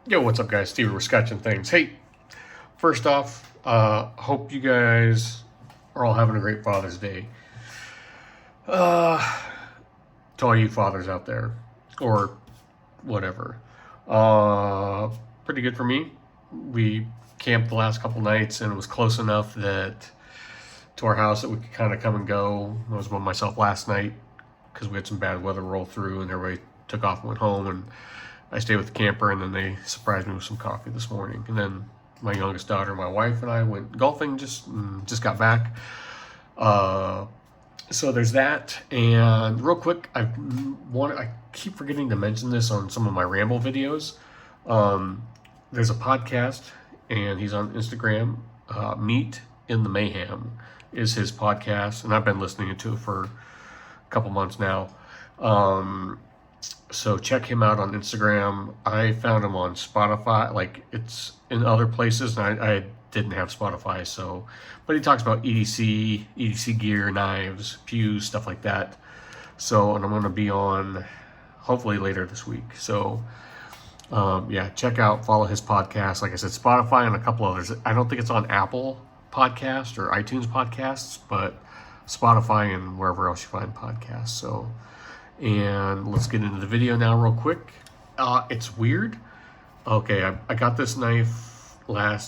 Yo, what's up, guys? Steven, we're sketching things. Hey, first off, hope you guys are all having a great Father's Day. To all you fathers out there, or whatever. Pretty good for me. We camped the last couple nights, and it was close enough that to our house that we could kind of come and go. I was by myself last night because we had some bad weather roll through, and everybody took off and went home, and I stayed with the camper, and then they surprised me with some coffee this morning. And then my youngest daughter, my wife, and I went golfing. Just got back. So there's that. And real quick, I keep forgetting to mention this on some of my ramble videos. There's a podcast, and he's on Instagram. Meet in the Mayhem is his podcast, and I've been listening to it for a couple months now. So check him out on Instagram. I found him on Spotify, like it's in other places, and I didn't have Spotify, so, but he talks about EDC gear, knives, pews, stuff like that. So, and I'm going to be on hopefully later this week. So, yeah, check out, follow his podcast. Like I said, Spotify and a couple others. I don't think it's on Apple Podcast or iTunes Podcasts, but Spotify and wherever else you find podcasts. So, and let's get into the video now real quick. It's weird. Okay, I got this knife I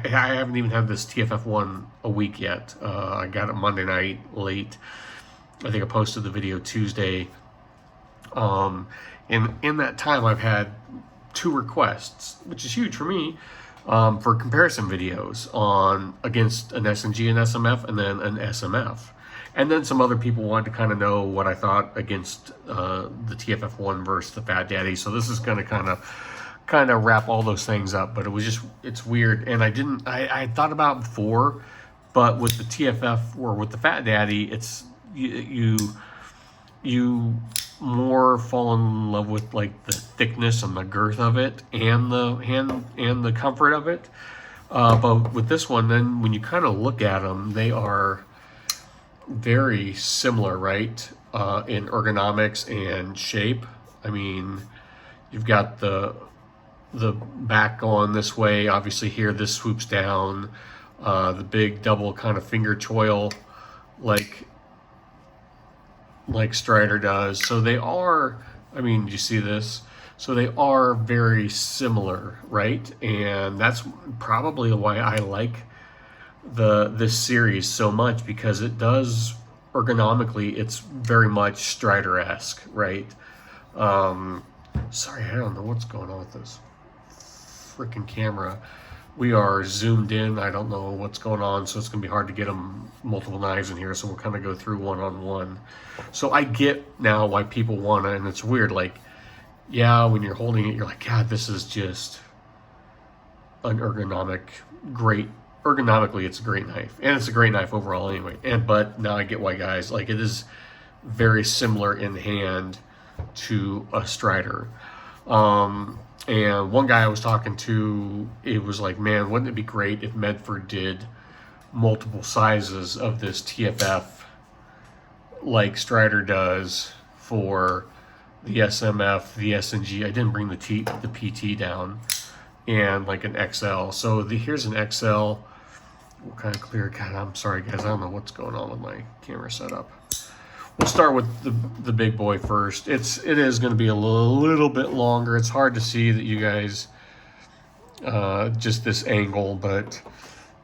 haven't even had this TFF-1 a week yet. I got it Monday night late. I think I posted the video Tuesday. And in that time I've had 2 requests, which is huge for me, for comparison videos against an S&G and SMF, and then an SMF. And then some other people wanted to kind of know what I thought against the TFF-1 versus the Fat Daddy. So this is going to kind of wrap all those things up. But it's weird. And I thought about it before, but with the TFF or with the Fat Daddy, it's you more fall in love with like the thickness and the girth of it and the comfort of it. But with this one, then when you kind of look at them, they are very similar, right? In ergonomics and shape. I mean, you've got the back going this way. Obviously here, this swoops down. The big double kind of finger choil like Strider does. So they are, I mean, you see this? So they are very similar, right? And that's probably why I like this series so much, because it does ergonomically, it's very much Strider-esque, right? Sorry, I don't know what's going on with this freaking camera. We are zoomed in. I don't know what's going on, so it's gonna be hard to get them multiple knives in here, so we'll kind of go through one-on-one. So I get now why people want it, and it's weird, like, yeah, when you're holding it, you're like, God, this is just an ergonomically, it's a great knife, and it's a great knife overall anyway. But now I get why guys like it is very similar in hand to a Strider. And one guy I was talking to, it was like, man, wouldn't it be great if Medford did multiple sizes of this TFF like Strider does for the SMF, the S&G. I didn't bring the PT down, and like an XL. So here's an XL. What kind of clear? God, I'm sorry guys, I don't know what's going on with my camera setup. We'll start with the big boy first. It is going to be a little bit longer. It's hard to see that you guys just this angle, but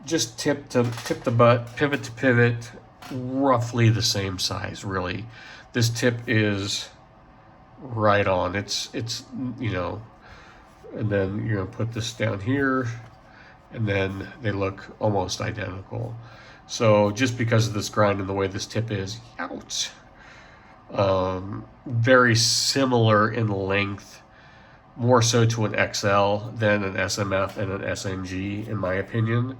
just tip to butt, pivot to pivot, roughly the same size, really. This tip is right on. It's you know, and then you're gonna put this down here, and then they look almost identical. So just because of this grind and the way this tip is, ouch. Very similar in length, more so to an XL than an SMF and an SNG, in my opinion.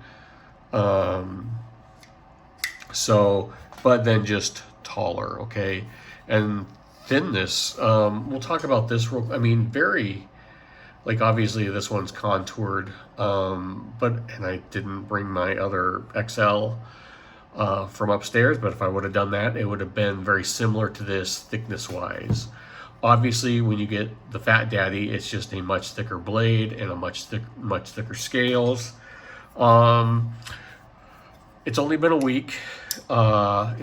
So, but then just taller, okay? And thinness, we'll talk about this I mean, very, like, obviously this one's contoured, and I didn't bring my other XL from upstairs, but if I would have done that, it would have been very similar to this thickness wise. Obviously, when you get the Fat Daddy, it's just a much thicker blade and a much thicker scales. Um, it's only been a week. So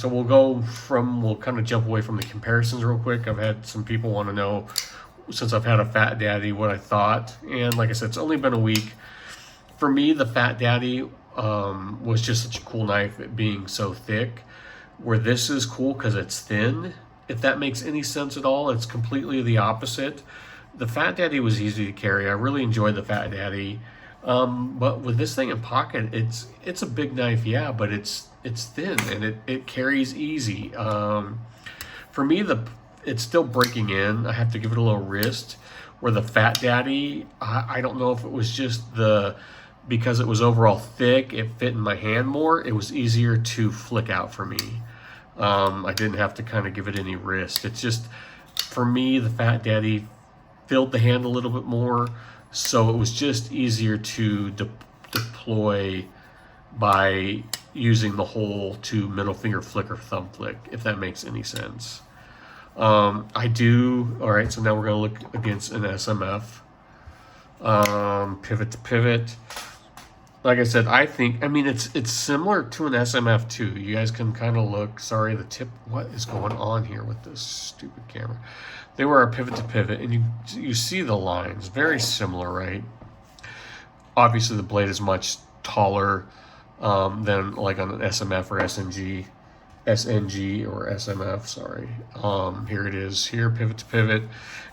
we'll kind of jump away from the comparisons real quick. I've had some people want to know, since I've had a Fat Daddy, what I thought. And like I said, it's only been a week. For me, the Fat Daddy was just such a cool knife, it being so thick. Where this is cool because it's thin, if that makes any sense at all. It's completely the opposite. The Fat Daddy was easy to carry. I really enjoyed the Fat Daddy. But with this thing in pocket, it's a big knife, yeah, but it's thin and it carries easy. For me, it's still breaking in. I have to give it a little wrist. Where the Fat Daddy, I don't know if it was just because it was overall thick, it fit in my hand more. It was easier to flick out for me. I didn't have to kind of give it any wrist. It's just, for me, the Fat Daddy filled the hand a little bit more. So it was just easier to deploy by using the whole to middle finger flick or thumb flick, if that makes any sense. All right, so now we're going to look against an SMF. Pivot to pivot. Like I said, it's similar to an SMF too. You guys can kind of look. Sorry, the tip. What is going on here with this stupid camera? They were a pivot to pivot, and you see the lines. Very similar, right? Obviously, the blade is much taller than like on an SMF or SNG or SMF. Sorry. Here it is. Here, pivot to pivot.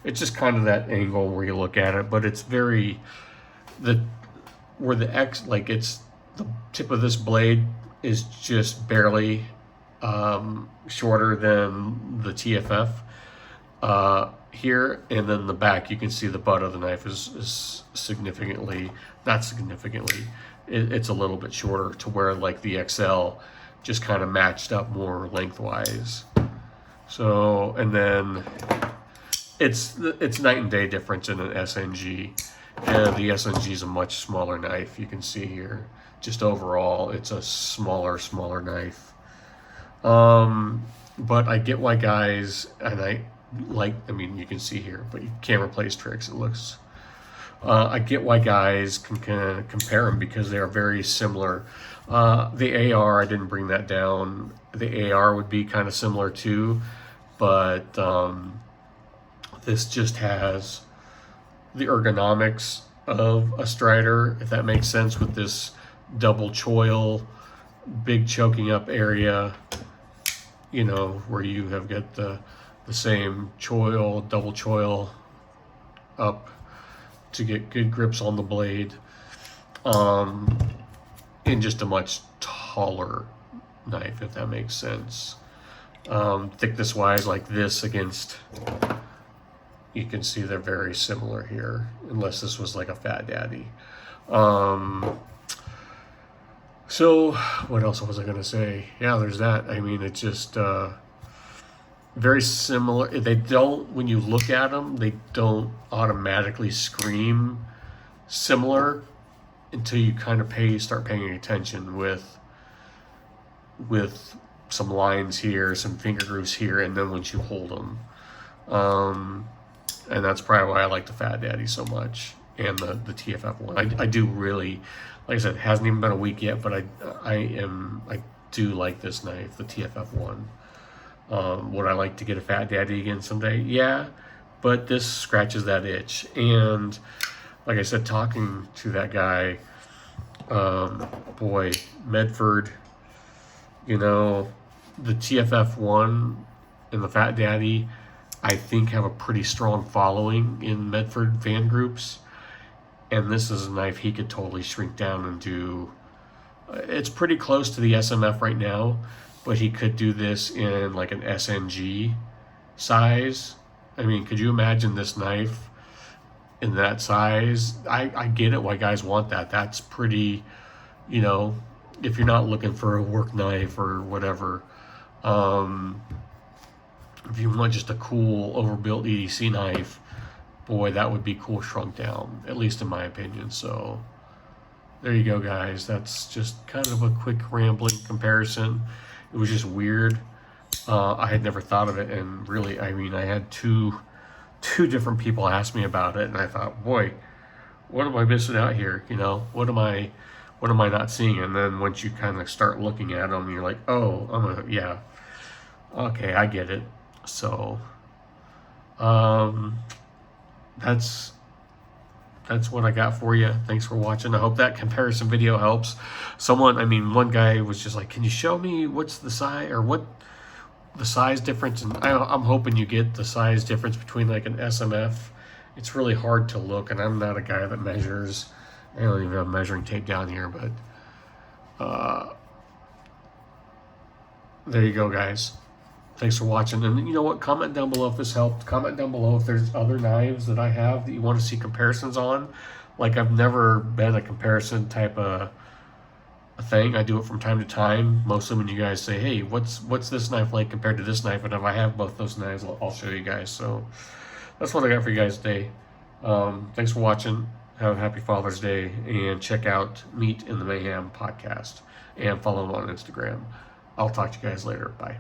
It's just kind of that angle where you look at it, but it's very it's the tip of this blade is just barely shorter than the TFF here, and then the back, you can see the butt of the knife is it's a little bit shorter, to where like the XL just kind of matched up more lengthwise. So, and then it's night and day difference in an SNG. And the SNG is a much smaller knife. You can see here, just overall, it's a smaller knife. But I get why guys, you can see here, but camera plays tricks, it looks. I get why guys can compare them, because they are very similar. The AR, I didn't bring that down. The AR would be kind of similar too, but this just has the ergonomics of a Strider, if that makes sense, with this double choil, big choking up area, where you have got the same double choil up to get good grips on the blade, in just a much taller knife, if that makes sense. Thickness wise, like this against, you can see they're very similar here, unless this was like a Fat Daddy. So what else was I going to say? Yeah, there's that. It's just very similar. When you look at them, they don't automatically scream similar until you kind of start paying attention with some lines here, some finger grooves here, and then once you hold them. And that's probably why I like the Fat Daddy so much, and the TFF-1. I do really, like I said, it hasn't even been a week yet, but I do like this knife, the TFF-1. Would I like to get a Fat Daddy again someday? Yeah, but this scratches that itch. And like I said, talking to that guy, Medford, the TFF-1 and the Fat Daddy, I think, have a pretty strong following in Medford fan groups, and this is a knife he could totally shrink down and do. It's pretty close to the SMF right now, but he could do this in like an SNG size. Could you imagine this knife in that size? I get it why guys want that. That's pretty, if you're not looking for a work knife or whatever, if you want just a cool overbuilt EDC knife, boy, that would be cool shrunk down, at least in my opinion. So there you go, guys. That's just kind of a quick rambling comparison. It was just weird I had never thought of it, and really, I mean, I had two different people ask me about it, and I thought, boy, what am I missing out here? You know, what am I not seeing? And then once you kind of start looking at them, you're like, oh, yeah, okay, I get it. So, that's what I got for you. Thanks for watching. I hope that comparison video helps. One guy was just like, can you show me what's the size, or what the size difference? And I'm hoping you get the size difference between like an SMF. It's really hard to look, and I'm not a guy that measures. I don't even have measuring tape down here, but there you go, guys. Thanks for watching. And you know what? Comment down below if this helped. Comment down below if there's other knives that I have that you want to see comparisons on. Like, I've never been a comparison type of a thing. I do it from time to time. Mostly when you guys say, hey, what's this knife like compared to this knife? And if I have both those knives, I'll show you guys. So that's what I got for you guys today. Thanks for watching. Have a happy Father's Day. And check out Meat in the Mayhem podcast. And follow them on Instagram. I'll talk to you guys later. Bye.